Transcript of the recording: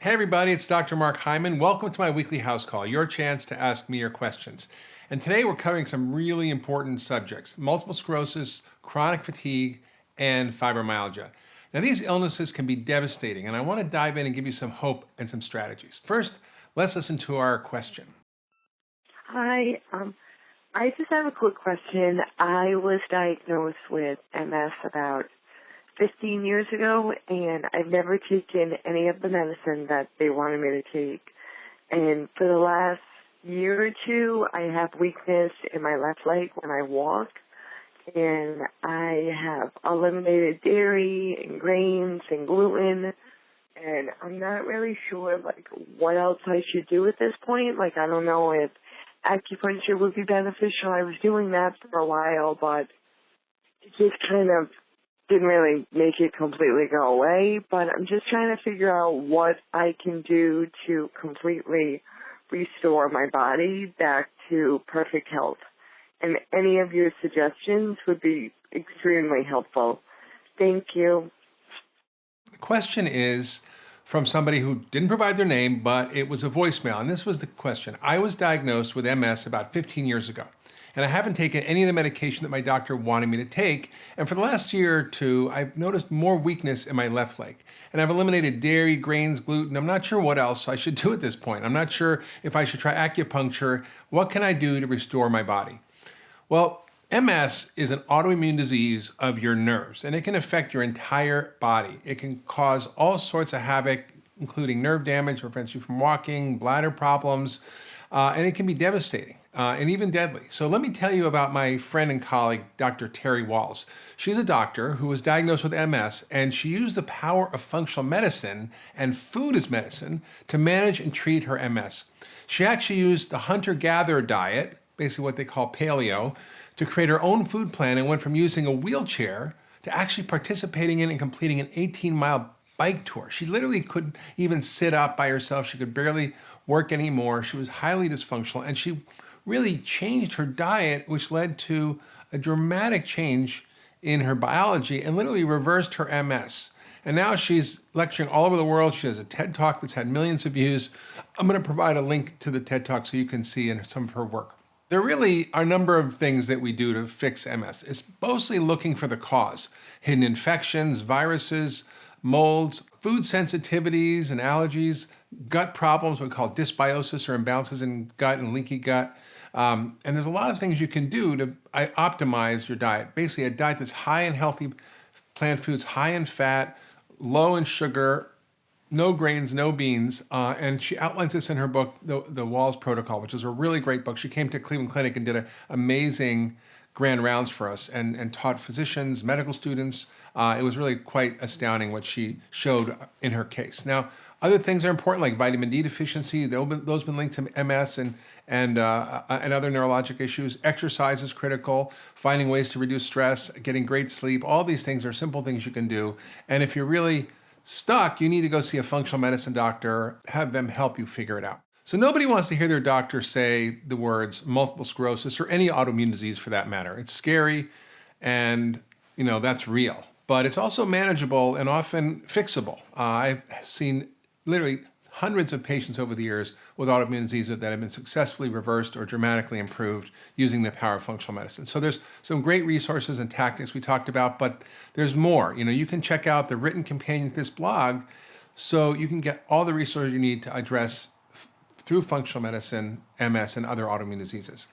Hey everybody, it's Dr. Mark Hyman. Welcome to my weekly house call, your chance to ask me your questions. And today we're covering some really important subjects: multiple sclerosis, chronic fatigue, and fibromyalgia. Now these illnesses can be devastating, and I want to dive in and give you some hope and some strategies. First, let's listen to our question. Hi, I just have a quick question. I was diagnosed with MS about 15 years ago, and I've never taken any of the medicine that they wanted me to take. And for the last year or two, I have weakness in my left leg when I walk, and I have eliminated dairy and grains and gluten, and I'm not really sure, what else I should do at this point. I don't know if acupuncture would be beneficial. I was doing that for a while, but it just kind of didn't really make it completely go away. But I'm just trying to figure out what I can do to completely restore my body back to perfect health. And any of your suggestions would be extremely helpful. Thank you. The question is from somebody who didn't provide their name, but it was a voicemail. And this was the question. I was diagnosed with MS about 15 years ago, and I haven't taken any of the medication that my doctor wanted me to take. And for the last year or two, I've noticed more weakness in my left leg. And I've eliminated dairy, grains, gluten. I'm not sure what else I should do at this point. I'm not sure if I should try acupuncture. What can I do to restore my body? Well, MS is an autoimmune disease of your nerves, and it can affect your entire body. It can cause all sorts of havoc, including nerve damage, prevents you from walking, bladder problems, and it can be devastating and even deadly. So let me tell you about my friend and colleague, Dr. Terry Walls. She's a doctor who was diagnosed with MS, and she used the power of functional medicine and food as medicine to manage and treat her MS. She actually used the hunter-gatherer diet, basically what they call paleo, to create her own food plan, and went from using a wheelchair to actually participating in and completing an 18-mile bike tour. She literally couldn't even sit up by herself. She could barely work anymore. She was highly dysfunctional, and she really changed her diet, which led to a dramatic change in her biology and literally reversed her MS. And now she's lecturing all over the world. She has a TED Talk that's had millions of views. I'm going to provide a link to the TED Talk so you can see in some of her work. There really are a number of things that we do to fix MS. It's mostly looking for the cause: hidden infections, viruses, molds, food sensitivities and allergies, gut problems, what we call dysbiosis or imbalances in gut and leaky gut. And there's a lot of things you can do to optimize your diet. Basically, a diet that's high in healthy plant foods, high in fat, low in sugar, no grains, no beans, and she outlines this in her book, The Walls Protocol, which is a really great book. She came to Cleveland Clinic and did an amazing grand rounds for us and taught physicians, medical students. It was really quite astounding what she showed in her case. Now, other things are important, like vitamin D deficiency. Those have been linked to MS and other neurologic issues. Exercise is critical. Finding ways to reduce stress, getting great sleep. All these things are simple things you can do. And if you're really stuck, you need to go see a functional medicine doctor, have them help you figure it out. So nobody wants to hear their doctor say the words multiple sclerosis or any autoimmune disease for that matter. It's scary, and that's real. But it's also manageable and often fixable. I've seen literally hundreds of patients over the years with autoimmune diseases that have been successfully reversed or dramatically improved using the power of functional medicine. So there's some great resources and tactics we talked about, but there's more. You can check out the written companion to this blog so you can get all the resources you need to address through functional medicine, MS, and other autoimmune diseases.